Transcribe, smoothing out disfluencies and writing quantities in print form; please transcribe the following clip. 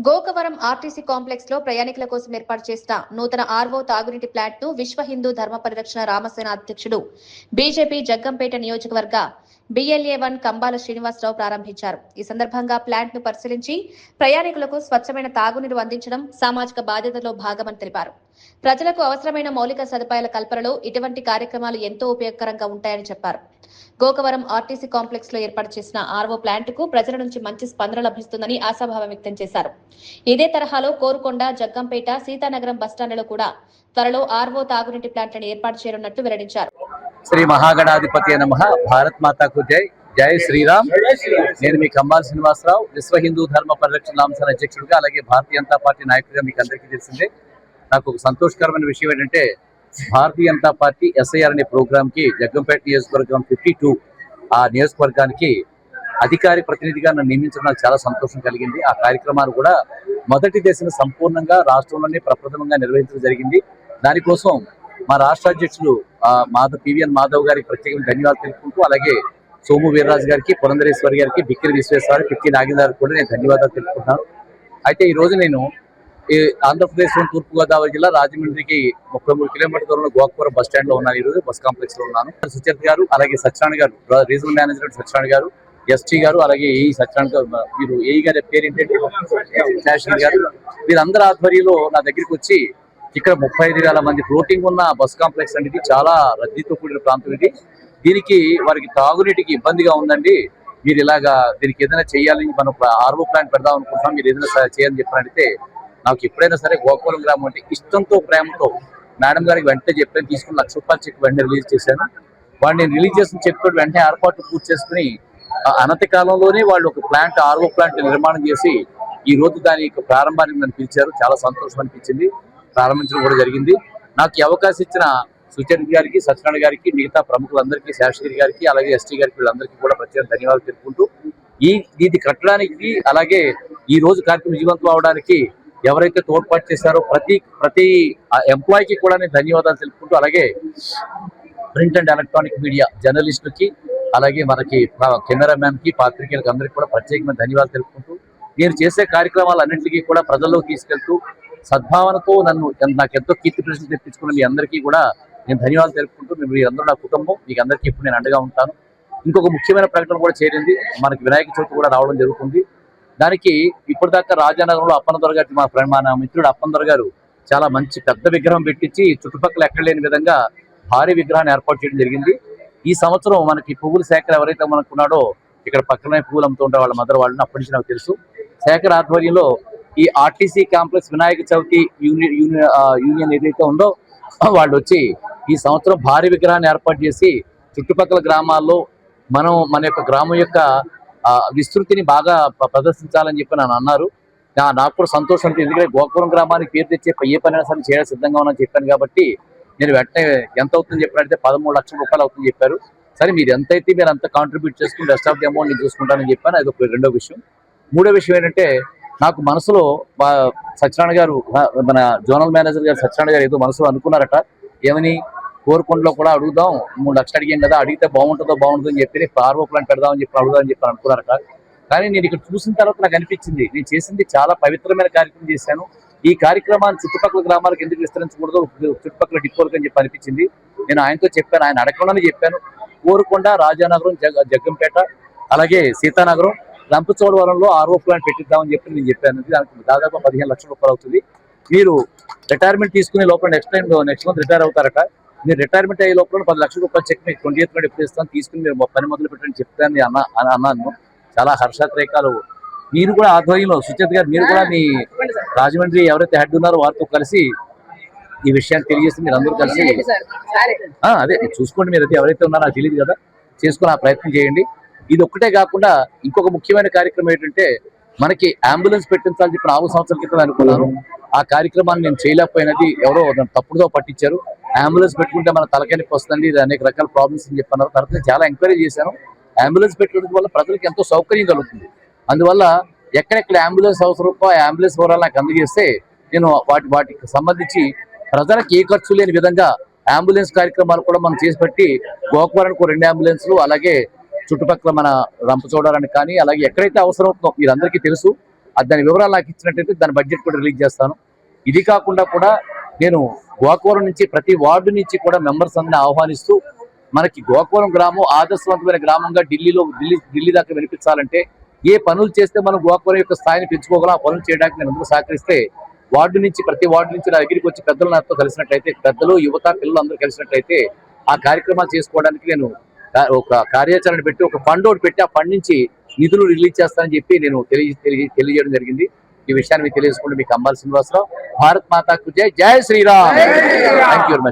Gokavaram RTC complex లో ప్రయాణికుల కోసం ఏర్పాటు చేసిన నూతన ఆర్వో తాగునీటి ప్లాంట్ ను విశ్వ హిందూ ధర్మ పరిరక్షణ రామసేన అధ్యక్షుడు బీజేపీ జగ్గంపేట నియోజకవర్గ BLA1 కంబాల శ్రీనివాసరావు ప్రారంభించారు. ఈ సందర్భంగా ప్లాంట్ ను పరిశీలించి ప్రయాణికులకు స్వచ్ఛమైన తాగునీరు అందించడం సామాజిక బాధ్యతలో భాగమని తెలిపారు. ప్రజలకు అవసరమైన మౌలిక సదుపాయాల కల్పనలో ఇటువంటి కార్యక్రమాలు ఎంతో ఉపయోగకరంగా ఉంటాయని చెప్పారు. గోకవరం ఆర్టీసీ కాంప్లెక్స్ లో ఏర్పాటు చేసిన ఆర్వో ప్లాంట్ కు ప్రజల నుంచి మంచి స్పందన లభిస్తుందని ఆశాభావం వ్యక్తం చేశారు. ఇదే తరహాలో కోరుకొండ, జగ్గంపేట, సీతానగరం బస్టాండ్లలో కూడా త్వరలో ఆర్వో తాగునీటి ప్లాంట్లను ఏర్పాటు చేయనున్నట్టు వెల్లడించారు. శ్రీ మహాగణాధిపతి నమః. భారత్ మాతాకు జై. జై శ్రీరామ్. నేను మీ కంబాల శ్రీనివాసరావు, విశ్వ హిందూ ధర్మ పరిరక్షణ రామసేన అధ్యక్షుడిగా, అలాగే భారతీయ జనతా పార్టీ నాయకుడిగా మీకు అందరికీ తెలిసిందే. నాకు ఒక సంతోషకరమైన విషయం ఏంటంటే, భారతీయ జనతా పార్టీ SIR అనే ప్రోగ్రామ్ కి జగ్గంపేట నియోజకవర్గం 52 ఆ నియోజకవర్గానికి అధికారి ప్రతినిధిగా నన్ను నియమించడం నాకు చాలా సంతోషం కలిగింది. ఆ కార్యక్రమాన్ని కూడా మొదటి దశను సంపూర్ణంగా రాష్ట్రంలోనే ప్రప్రథమంగా నిర్వహించడం జరిగింది. దానికోసం మా రాష్ట్ర అధ్యక్షులు PVN మాధవ్ గారికి ప్రత్యేకంగా ధన్యవాదాలు తెలుపుకుంటూ, అలాగే సోము వీర్రాజు గారికి, పురంధరేశ్వరి గారికి, బిక్కిరి విశ్వేశ్వర, పిక్కి నాగేంద్ర కూడా నేను ధన్యవాదాలు తెలుపుకుంటున్నాను. అయితే ఈ రోజు నేను ఆంధ్రప్రదేశ్ తూర్పుగోదావరి జిల్లా రాజమండ్రికి 33 కిలోమీటర్ల దూరంలో గోకవరం బస్ స్టాండ్ లో ఉన్నాను. ఈ రోజు బస్ కాంప్లెక్స్ లో ఉన్నాను. సుచరిత గారు, అలాగే సత్యనారాయణ గారు, రీజనల్ మేనేజర్ సత్యనారాయణ గారు, ST గారు, అలాగే సత్యనారాయణ గారు, మీరు గారి పేరు ఏంటంటే శాషన్ గారు, వీరందరి ఆధ్వర్యంలో నా దగ్గరికి వచ్చి ఇక్కడ 35,000 మంది ఫ్లోటింగ్ ఉన్న బస్ కాంప్లెక్స్ అనేది చాలా రద్దీతో కూడిన ప్రాంతం ఇది. దీనికి వారికి తాగునీటికి ఇబ్బందిగా ఉందండి, మీరు ఇలాగా దీనికి ఏదైనా చేయాలని మనం ఆర్వో ప్లాంట్ పెడదాం అనుకుంటున్నాం, మీరు ఏదైనా చేయాలని చెప్పినట్టే నాకు ఎప్పుడైనా సరే గోకవరం గ్రామం అంటే ఇష్టంతో, ప్రేమతో మేడం గారికి వెంటనే చెప్పాను. తీసుకుని ₹1,00,000 చెక్ వెంటనే రిలీజ్ చేశాను. వాడిని రిలీజ్ చేసిన చెక్ తోటి వెంటనే ఏర్పాట్లు పూర్తి చేసుకుని అనతి కాలంలోనే వాళ్ళు ఒక ప్లాంట్, ఆర్వో ప్లాంట్ నిర్మాణం చేసి ఈ రోజు దాని యొక్క ప్రారంభానికి నన్ను పిలిచారు. చాలా సంతోషం అనిపించింది. ప్రారంభించడం కూడా జరిగింది. నాకు ఈ అవకాశం ఇచ్చిన సుచరిత గారికి, సత్యనారాయణ గారికి, మిగతా ప్రముఖులందరికీ, శాస్త్రి గారికి, అలాగే ST గారికి, వీళ్ళందరికీ కూడా ప్రత్యేక ధన్యవాదాలు తెలుపుకుంటూ, ఇది కట్టడానికి, అలాగే ఈ రోజు కార్యక్రమం విజయవంతం అవడానికి ఎవరైతే తోడ్పాటు చేశారో ప్రతి ఎంప్లాయీకి కూడా నేను ధన్యవాదాలు తెలుపుకుంటూ, అలాగే ప్రింట్ అండ్ ఎలక్ట్రానిక్ మీడియా జర్నలిస్టులకి, అలాగే మనకి కెమెరామ్యాన్ కి, పాత్రికేయులకి అందరికీ కూడా ప్రత్యేకమైన ధన్యవాదాలు తెలుపుకుంటూ, నేను చేసే కార్యక్రమాలన్నింటికీ కూడా ప్రజల్లోకి తీసుకెళ్తూ సద్భావనతో నాకు ఎంతో కీర్తి ప్రశ్నలు తెప్పించుకున్న మీ అందరికీ కూడా నేను ధన్యవాదాలు తెలుపుకుంటూ, మీరందరూ నా కుటుంబం, మీకు అందరికీ ఇప్పుడు నేను అండగా ఉంటాను. ఇంకొక ముఖ్యమైన ప్రకటన కూడా చేరింది. మనకి వినాయక చవితి కూడా రావడం జరుగుతుంది. దానికి ఇప్పటిదాకా రాజానగరంలో అప్పన్నదొర గారి మన మిత్రుడు అప్పన్నదొర గారు చాలా మంచి పెద్ద విగ్రహం పెట్టించి చుట్టుపక్కల ఎక్కడ లేని విధంగా భారీ విగ్రహాన్ని ఏర్పాటు చేయడం జరిగింది. ఈ సంవత్సరం మనకి పువ్వుల శేఖర్ ఎవరైతే మనకున్నాడో, ఇక్కడ పక్కనే పువ్వులు అమ్ముతూ ఉంటారు వాళ్ళ మదర్, వాళ్ళని అప్పటి నుంచి నాకు తెలుసు. శేఖర్ ఆధ్వర్యంలో ఈ RTC complex Vinayaka Chavithi union ఏదైతే ఉందో వాళ్ళు వచ్చి ఈ సంవత్సరం భారీ విగ్రహాన్ని ఏర్పాటు చేసి చుట్టుపక్కల గ్రామాల్లో మన యొక్క గ్రామం యొక్క విస్తృతిని బాగా ప్రదర్శించాలని చెప్పి నన్ను అన్నారు. నాకు కూడా సంతోషం. ఎందుకంటే గోకవరం గ్రామానికి పేరు తెచ్చే ఏ పని అయినా సరే చేయడానికి సిద్ధంగా ఉన్నానని చెప్పాను కాబట్టి నేను వెంటనే ఎంత అవుతుందని చెప్పినట్టే ₹13 లక్షలు అవుతుందని చెప్పారు. సరే, మీరు ఎంతైతే మీరు అంత కాంట్రిబ్యూట్ చేసుకుని రెస్ట్ ఆఫ్ ది అమౌంట్ నేను చూసుకుంటానని చెప్పాను. అది ఒక రెండో విషయం. మూడో విషయం ఏంటంటే, నాకు మనసులో సత్యనారాయణ గారు, మన జోనల్ మేనేజర్ గారు సత్యనారాయణ గారు ఏదో మనసులో అనుకున్నారట. ఏమని, కోరుకొండలో కూడా అడుగుదాం, 3 లక్షలు అడిగాం కదా, అడిగితే బాగుంటుందో అని చెప్పి ఆర్వో ప్లాంట్ పెడదామని చెప్పి అడుగుదామని చెప్పి అనుకున్నారట. కానీ నేను ఇక్కడ చూసిన తర్వాత నాకు అనిపించింది, నేను చేసింది చాలా పవిత్రమైన కార్యక్రమం చేశాను. ఈ కార్యక్రమాన్ని చుట్టుపక్కల గ్రామాలకు ఎందుకు విస్తరించకూడదు, చుట్టుపక్కల డిపోలకు అని చెప్పి అనిపించింది. నేను ఆయనతో చెప్పాను, ఆయన అడగకుండానే చెప్పాను. కోరుకొండ, రాజానగరం, జగ్గంపేట, అలాగే సీతానగరం, రంపచోడవరంలో ఆర్వో ప్లాంట్ పెట్టిద్దామని చెప్పి నేను చెప్పాను. దానికి దాదాపు ₹15 లక్షలు అవుతుంది. మీరు రిటైర్మెంట్ తీసుకునే లోపల నెక్స్ట్ మంత్ రిటైర్ అవుతారట. మీరు రిటైర్మెంట్ అయ్యే లోపల ₹10 లక్షల చెక్ మీకు 28 నాడు ఎప్పుడు ఇస్తాను, తీసుకుని మీరు పని మొదలు పెట్టండి చెప్తాను అన్నాను. చాలా హర్షాతిరేకాలు. మీరు కూడా ఆధ్వర్యంలో సుచేత గారు, మీరు కూడా మీ రాజమండ్రి ఎవరైతే హెడ్ ఉన్నారో వారితో కలిసి ఈ విషయాన్ని తెలియజేసి మీరు అందరూ కలిసి అదే చూసుకోండి. మీరు అయితే ఎవరైతే ఉన్నారో నాకు తెలియదు కదా, చేసుకుని ఆ ప్రయత్నం చేయండి. ఇది ఒక్కటే కాకుండా ఇంకొక ముఖ్యమైన కార్యక్రమం ఏంటంటే, మనకి అంబులెన్స్ పెట్టించాలని చెప్పిన 4 సంవత్సరాల క్రితం అనుకున్నాను. ఆ కార్యక్రమాన్ని నేను చేయలేకపోయినది, ఎవరో తప్పుడుతో పట్టించారు. అంబులెన్స్ పెట్టుకుంటే మన తలకాయనొప్పి వస్తుంది, ఇది అనేక రకాల ప్రాబ్లమ్స్ అని చెప్పన్నారు. తర్వాత చాలా ఎంక్వైరీ చేశాను. అంబులెన్స్ పెట్టడం వల్ల ప్రజలకు ఎంతో సౌకర్యం కలుగుతుంది. అందువల్ల ఎక్కడెక్కడ అంబులెన్స్ అవసరం, ఆ అంబులెన్స్ వివరాలు నాకు అందజేస్తే నేను వాటికి సంబంధించి ప్రజలకు ఏ ఖర్చు లేని విధంగా అంబులెన్స్ కార్యక్రమాలు కూడా మనం చేసి పెట్టి గోకవరానికి 2 అంబులెన్స్లు, అలాగే చుట్టుపక్కల మన రంపచోడవరానికి కానీ, అలాగే ఎక్కడైతే అవసరం అవుతుందో మీరందరికీ తెలుసు. దాని వివరాలు నాకు ఇచ్చినట్టయితే దాని బడ్జెట్ కూడా రిలీజ్ చేస్తాను. ఇది కాకుండా కూడా నేను గోకవరం నుంచి ప్రతి వార్డు నుంచి కూడా మెంబర్స్ అందరిని ఆహ్వానిస్తూ మనకి గోకవరం గ్రామం ఆదర్శవంతమైన గ్రామంగా ఢిల్లీ దాకా వినిపించాలంటే ఏ పనులు చేస్తే మనం గోకవరం యొక్క స్థాయిని పెంచుకోగలం ఆ పనులు చేయడానికి నేను అందరూ సహకరిస్తే ప్రతి వార్డు నుంచి నా దగ్గరికి వచ్చి పెద్దలు నాతో కలిసినట్లయితే పెద్దలు యువత పిల్లలు అందరూ కలిసినట్లయితే ఆ కార్యక్రమాలు చేసుకోవడానికి నేను ఒక కార్యాచరణ పెట్టి ఒక ఫండ్ ఒకటి పెట్టి ఆ ఫండ్ నుంచి నిధులు రిలీజ్ చేస్తానని చెప్పి నేను తెలియజేయడం జరిగింది. ఈ విషయాన్ని మీకు తెలియజేసుకుంటే మీకు అంబాల శ్రీనివాసరావు. భారత్ మాతాకు జై. జై Shriram. Thank you very much.